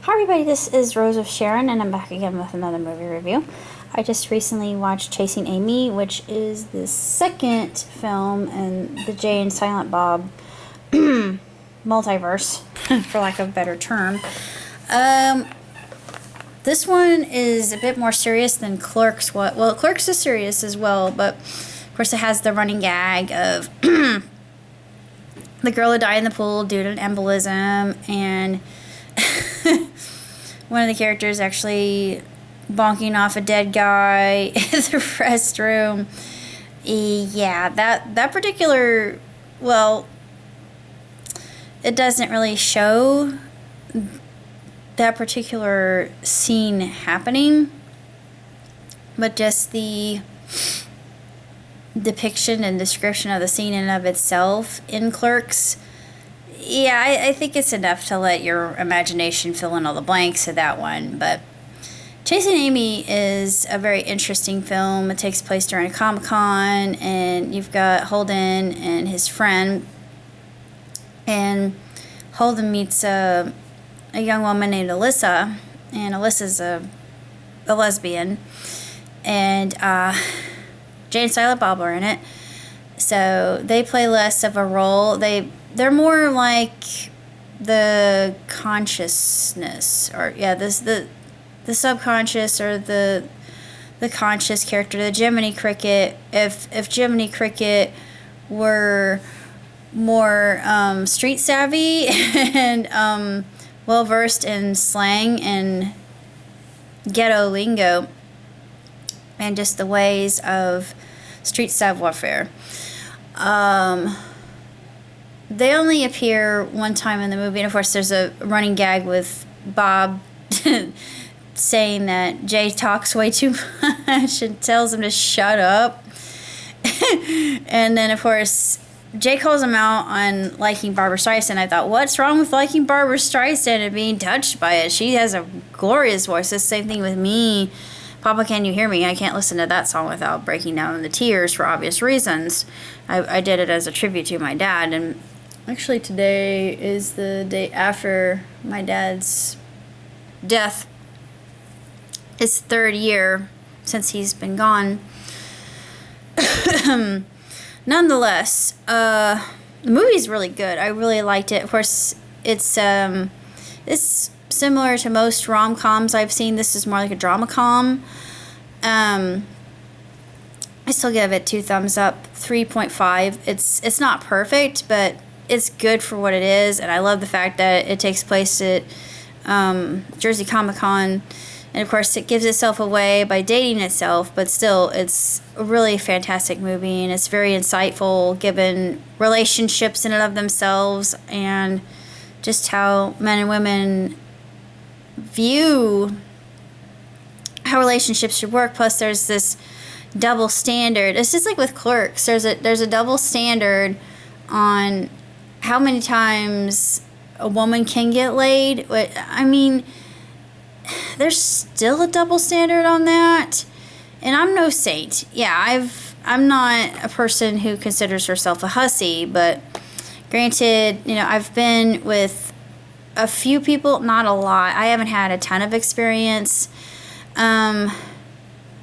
Hi everybody, this is Rose of Sharon, and I'm back again with another movie review. I just recently watched Chasing Amy, which is the second film in the Jay and Silent Bob multiverse, for lack of a better term. This one is a bit more serious than Clerks was. Well, Clerks is serious as well, but of course it has the running gag of the girl who died in the pool due to an embolism, and one of the characters actually bonking off a dead guy in the restroom. Yeah, that particular, well, it doesn't really show that particular scene happening, but just the depiction and description of the scene in and of itself in Clerks. Yeah, I think it's enough to let your imagination fill in all the blanks of that one. But Chasing Amy is a very interesting film. It takes place during a Comic-Con, and you've got Holden and his friend. And Holden meets a young woman named Alyssa, and Alyssa's a lesbian. And Jay and Silent Bob are in it. So they play less of a role. They're more like the consciousness, or the subconscious, or the conscious character, the Jiminy Cricket. If Jiminy Cricket were more street savvy and well versed in slang and ghetto lingo and just the ways of street savoir-faire. They only appear one time in the movie, and of course there's a running gag with Bob saying that Jay talks way too much and tells him to shut up. And then of course Jay calls him out on liking Barbra Streisand. I thought, what's wrong with liking Barbra Streisand and being touched by it? She has a glorious voice. The same thing with me. Papa, Can You Hear Me? I can't listen to that song without breaking down into tears for obvious reasons. I did it as a tribute to my dad, and actually today is the day after my dad's death. It's the third year since he's been gone. Nonetheless, the movie's really good. I really liked it. Of course, it's similar to most rom-coms I've seen. This is more like a drama-com. I still give it 2 thumbs up, 3.5. It's not perfect, but it's good for what it is, and I love the fact that it takes place at Jersey Comic-Con, and of course it gives itself away by dating itself, but still it's a really fantastic movie, and it's very insightful given relationships in and of themselves and just how men and women view how relationships should work. Plus there's this double standard. It's just like with Clerks. There's a double standard on how many times a woman can get laid. I mean, there's still a double standard on that. And I'm no saint. Yeah, I'm not a person who considers herself a hussy, but granted, I've been with a few people, not a lot. I haven't had a ton of experience.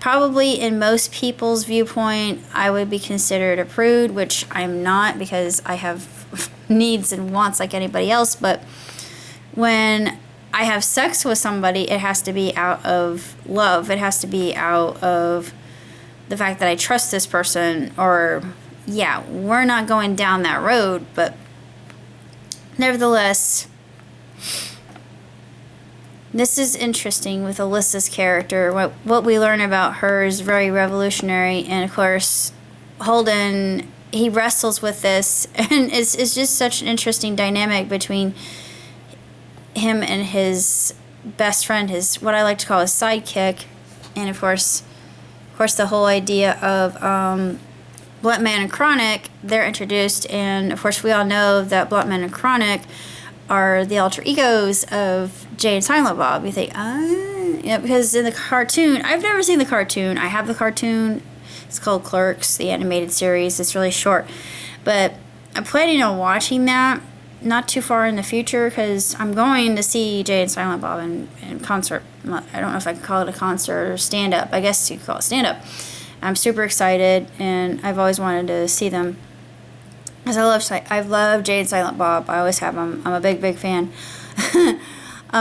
Probably in most people's viewpoint, I would be considered a prude, which I'm not, because I have needs and wants like anybody else. But when I have sex with somebody, it has to be out of love. It has to be out of the fact that I trust this person, or, yeah, we're not going down that road. But nevertheless, this is interesting with Alyssa's character. What we learn about her is very revolutionary, and of course Holden, he wrestles with this, and it's just such an interesting dynamic between him and his best friend, his, what I like to call his sidekick. And of course the whole idea of Blunt Man and Chronic, they're introduced, and of course we all know that Blunt Man and Chronic are the alter egos of Jay and Silent Bob. You think, yeah, because in the cartoon, I've never seen the cartoon. I have the cartoon. It's called Clerks, the animated series. It's really short, but I'm planning on watching that. not too far in the future, because I'm going to see Jay and Silent Bob in concert. I don't know if I could call it a concert or stand-up. I guess you could call it stand-up. I'm super excited, and I've always wanted to see them. Because I love Jay and Silent Bob. I always have them. I'm a big fan.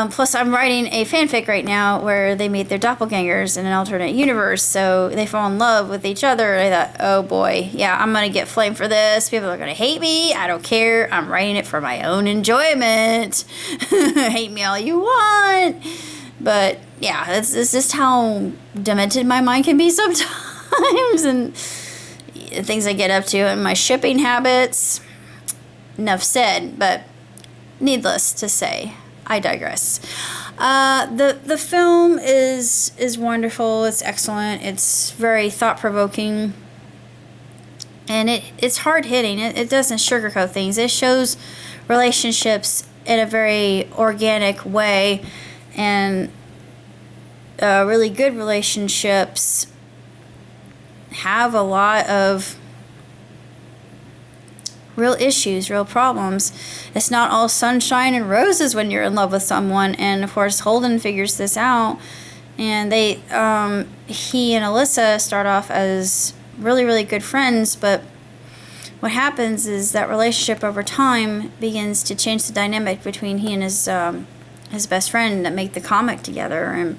Plus, I'm writing a fanfic right now where they meet their doppelgangers in an alternate universe. So they fall in love with each other. And I thought, oh boy, yeah, I'm going to get flamed for this. People are going to hate me. I don't care. I'm writing it for my own enjoyment. Hate me all you want. But yeah, it's just how demented my mind can be sometimes. And things I get up to and my shipping habits. Enough said, but needless to say, I digress. The film is wonderful. It's excellent. It's very thought-provoking. And it's hard-hitting. It doesn't sugarcoat things. It shows relationships in a very organic way. And really good relationships have a lot of real issues, real problems. It's not all sunshine and roses when you're in love with someone. And of course, Holden figures this out. And he and Alyssa start off as really good friends. But what happens is that relationship over time begins to change the dynamic between he and his best friend that make the comic together. And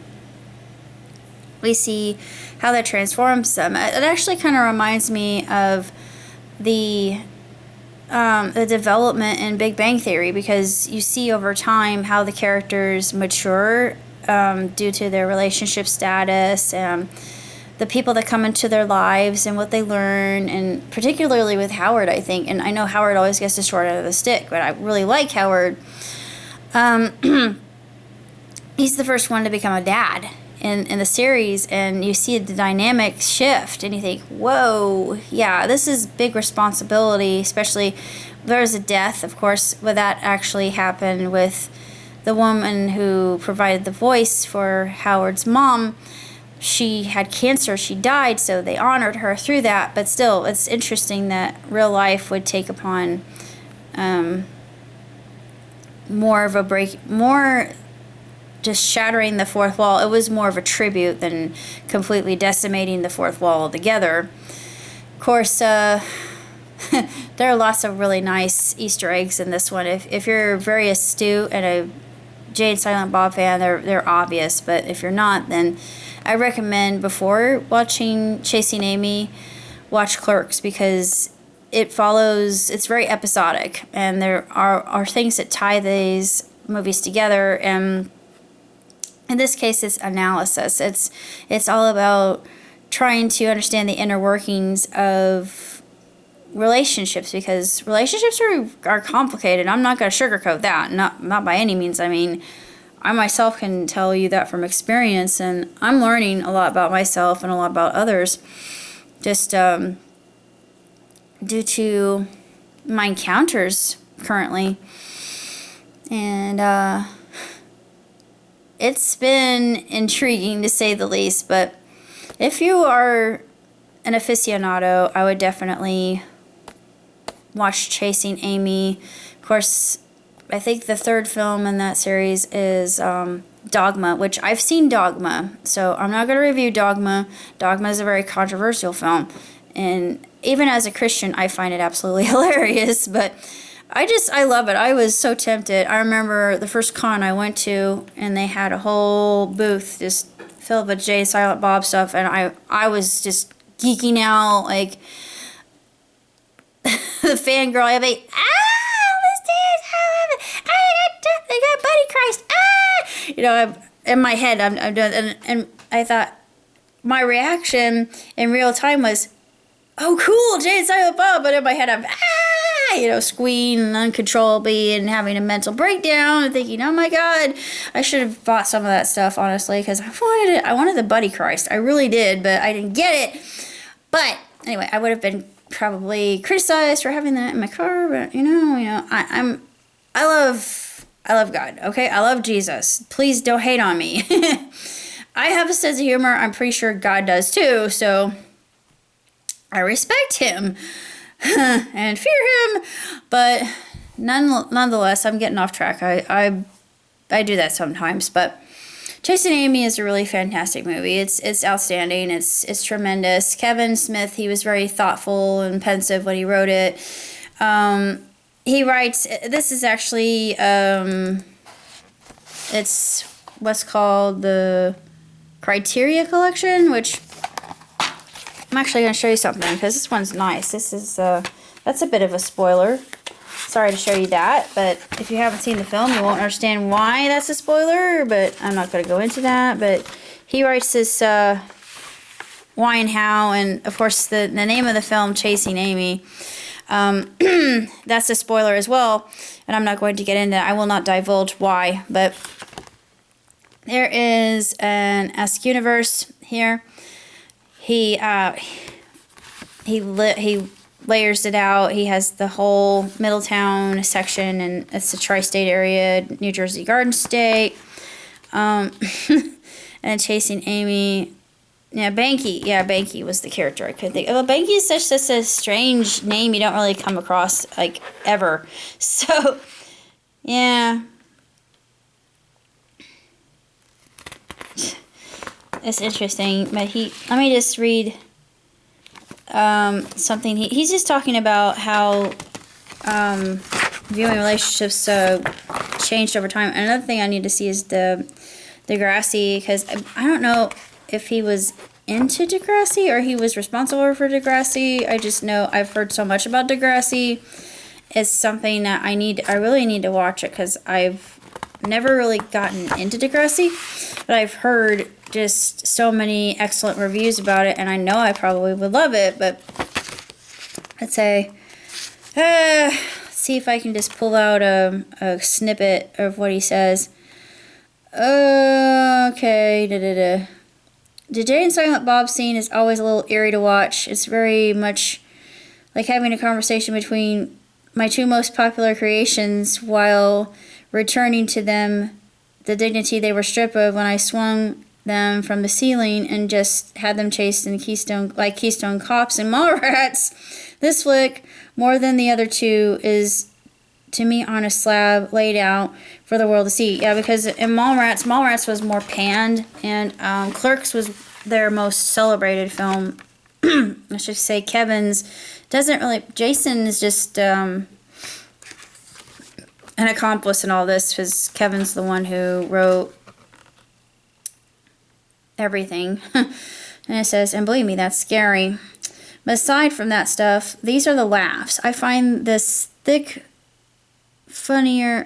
we see how that transforms them. It actually kind of reminds me of the development in Big Bang Theory, because you see over time how the characters mature due to their relationship status, the people that come into their lives and what they learn, and particularly with Howard, I think. And I know Howard always gets the short end of the stick, but I really like Howard. He's the first one to become a dad in the series, and you see the dynamic shift, and you think, whoa, yeah, this is big responsibility, especially there's a death, of course, but that actually happened with the woman who provided the voice for Howard's mom. She had cancer, she died, so they honored her through that, but still, it's interesting that real life would take upon more of a break, more just shattering the fourth wall. It was more of a tribute than completely decimating the fourth wall altogether. Of course, there are lots of really nice Easter eggs in this one. If you're very astute and a Jay and Silent Bob fan, they're obvious. But if you're not, then I recommend, before watching Chasing Amy, watch Clerks, because it's very episodic, and there are things that tie these movies together. And in this case, it's analysis. It's all about trying to understand the inner workings of relationships, because relationships are complicated. I'm not going to sugarcoat that, not by any means. I mean, I myself can tell you that from experience, and I'm learning a lot about myself and a lot about others, just due to my encounters currently. And it's been intriguing, to say the least. But if you are an aficionado, I would definitely watch Chasing Amy. Of course, I think the third film in that series is Dogma, which I've seen Dogma, so I'm not going to review Dogma. Dogma is a very controversial film, and even as a Christian, I find it absolutely hilarious. But I love it. I was so tempted. I remember the first con I went to, and they had a whole booth just filled with Jay Silent Bob stuff, and I was just geeking out, like the fangirl. I like, they got Buddy Christ. You know, in my head, I'm doing, and I thought my reaction in real time was, oh, cool, Jay and Silent Bob. But in my head, I'm squealing uncontrollably and having a mental breakdown and thinking, oh my God, I should have bought some of that stuff, honestly, because I wanted it. I wanted the Buddy Christ. I really did, but I didn't get it. But anyway, I would have been probably criticized for having that in my car. But I love God. Okay, I love Jesus. Please don't hate on me. I have a sense of humor. I'm pretty sure God does too. So I respect him and fear him, but nonetheless, I'm getting off track. I do that sometimes, but Chasing Amy is a really fantastic movie. It's outstanding. It's tremendous. Kevin Smith, he was very thoughtful and pensive when he wrote it. He writes, this is actually, it's what's called the Criteria Collection, which I'm actually going to show you something because this one's nice. This is, that's a bit of a spoiler. Sorry to show you that, but if you haven't seen the film, you won't understand why that's a spoiler, but I'm not going to go into that. But he writes this why and how, and of course the name of the film, Chasing Amy, that's a spoiler as well, and I'm not going to get into that. I will not divulge why, but there is an Askewniverse here. He layers it out. He has the whole Middletown section, and it's a tri-state area, New Jersey Garden State. And Chasing Amy, Banky. Yeah, Banky was the character I couldn't think of. Well, Banky is such a strange name you don't really come across, like, ever. So, yeah. It's interesting, but let me just read something. He's just talking about how viewing relationships changed over time. Another thing I need to see is Degrassi, because I don't know if he was into Degrassi or he was responsible for Degrassi. I just know I've heard so much about Degrassi. It's something that I really need to watch it, because I've never really gotten into Degrassi, but I've heard just so many excellent reviews about it, and I know I probably would love it. But let's say, let's see if I can just pull out a snippet of what he says. Okay, The Jay and Silent Bob scene is always a little eerie to watch. It's very much like having a conversation between my two most popular creations while returning to them the dignity they were stripped of when I swung them from the ceiling and just had them chased in Keystone Cops and Mallrats. This flick, more than the other two, is to me on a slab laid out for the world to see. Yeah, because in Mallrats was more panned, and Clerks was their most celebrated film. I should say Kevin's doesn't really. Jason is just an accomplice in all this, because Kevin's the one who wrote everything. And it says, and believe me, that's scary. But aside from that stuff, these are the laughs. I find this flick, funnier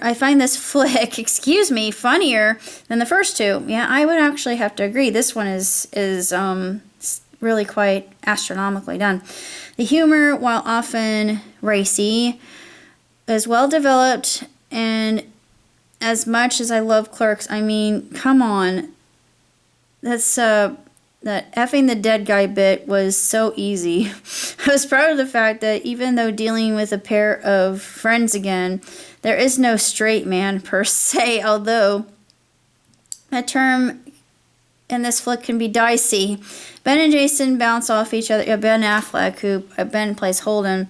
than the first two. Yeah, I would actually have to agree. This one is really quite astronomically done. The humor, while often racy, is well developed, and as much as I love Clerks, I mean, come on. That's that effing the dead guy bit was so easy. I was proud of the fact that even though dealing with a pair of friends again, there is no straight man per se, although that term in this flick can be dicey. Ben and Jason bounce off each other. Yeah, Ben Affleck, who Ben plays Holden,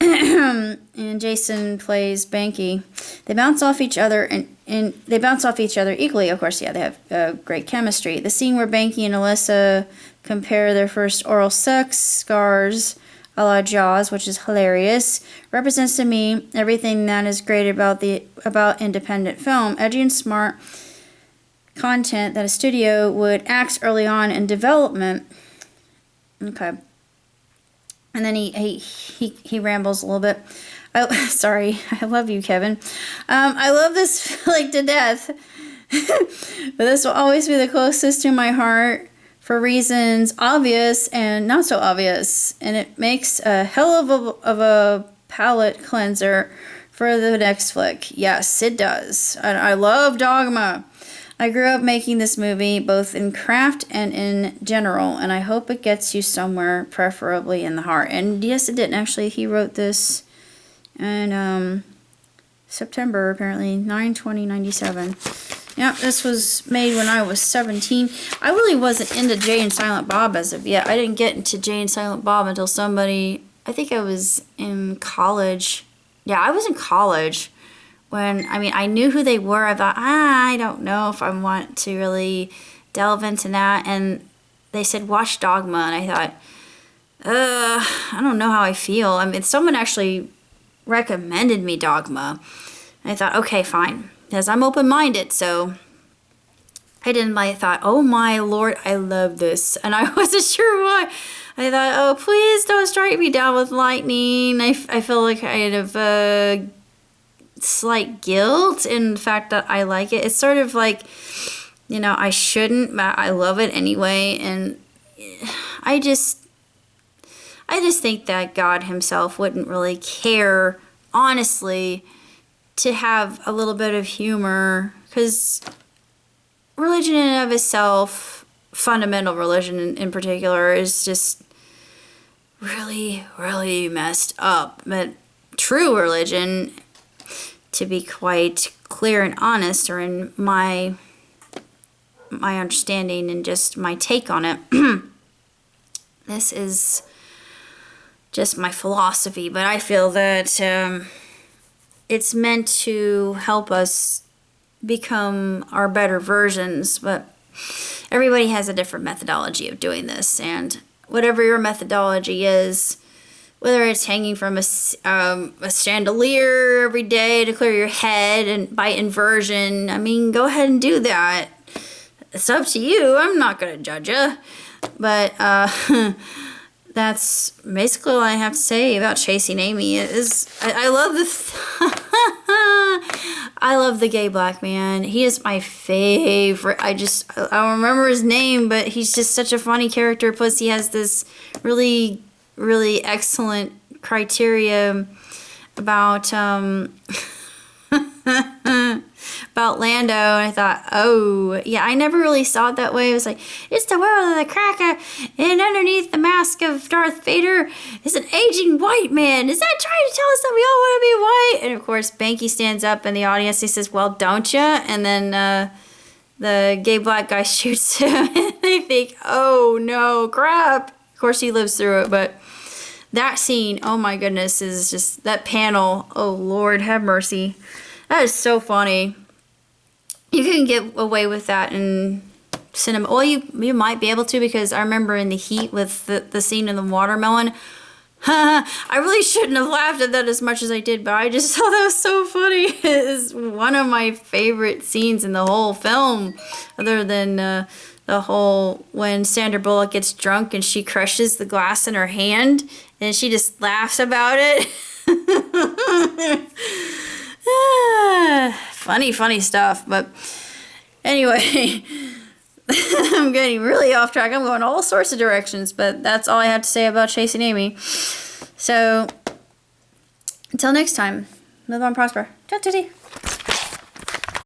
and Jason plays Banky. They bounce off each other, and they bounce off each other equally. Of course, yeah, they have great chemistry. The scene where Banky and Alyssa compare their first oral sex scars a la Jaws, which is hilarious, represents to me everything that is great about independent film. Edgy and smart content that a studio would axe early on in development. Okay. And then he rambles a little bit. Sorry, I love you, Kevin. I love this like to death. But this will always be the closest to my heart for reasons obvious and not so obvious. And it makes a hell of a palate cleanser for the next flick. Yes, it does. And I love Dogma. I grew up making this movie, both in craft and in general, and I hope it gets you somewhere, preferably in the heart. And yes, it did. Actually, he wrote this in September, apparently, 9/20/97. Yeah, this was made when I was 17. I really wasn't into Jay and Silent Bob as of yet. I didn't get into Jay and Silent Bob until I think I was in college, yeah, I was in college when, I mean, I knew who they were. I thought, I don't know if I want to really delve into that. And they said, watch Dogma. And I thought, I don't know how I feel. I mean, someone actually recommended me Dogma. And I thought, okay, fine. Because I'm open-minded, so I didn't. I thought, oh my Lord, I love this. And I wasn't sure why. I thought, oh, please don't strike me down with lightning. I feel like kind of slight guilt in the fact that I like it. It's sort of like, you know, I shouldn't, but I love it anyway. And I just think that God himself wouldn't really care, honestly, to have a little bit of humor, because religion in and of itself, fundamental religion in particular, is just really, really messed up. But true religion, to be quite clear and honest, or in my understanding and just my take on it, this is just my philosophy, but I feel that it's meant to help us become our better versions, but everybody has a different methodology of doing this, and whatever your methodology is, whether it's hanging from a chandelier every day to clear your head and by inversion, I mean, go ahead and do that. It's up to you. I'm not going to judge you. But that's basically all I have to say about Chasing Amy. I love I love the gay black man. He is my favorite. I don't remember his name, but he's just such a funny character. Plus, he has this really, really excellent criteria about about Lando, and I thought, oh, yeah, I never really saw it that way. It was like, it's the world of the cracker, and underneath the mask of Darth Vader is an aging white man. Is that trying to tell us that we all want to be white? And of course, Banky stands up in the audience. He says, well, don't you? And then the gay black guy shoots him, and they think, oh, no, crap. Of course, he lives through it, but that scene, oh my goodness, is just, that panel, oh, Lord, have mercy. That is so funny. You can get away with that in cinema. Well, you might be able to, because I remember in The Heat with the scene in the watermelon. I really shouldn't have laughed at that as much as I did, but I just thought that was so funny. It's one of my favorite scenes in the whole film, other than the whole when Sandra Bullock gets drunk and she crushes the glass in her hand and she just laughs about it. Funny stuff. But anyway, I'm getting really off track. I'm going all sorts of directions, but that's all I have to say about Chasing Amy. So until next time, live on, prosper. Ciao, Titty.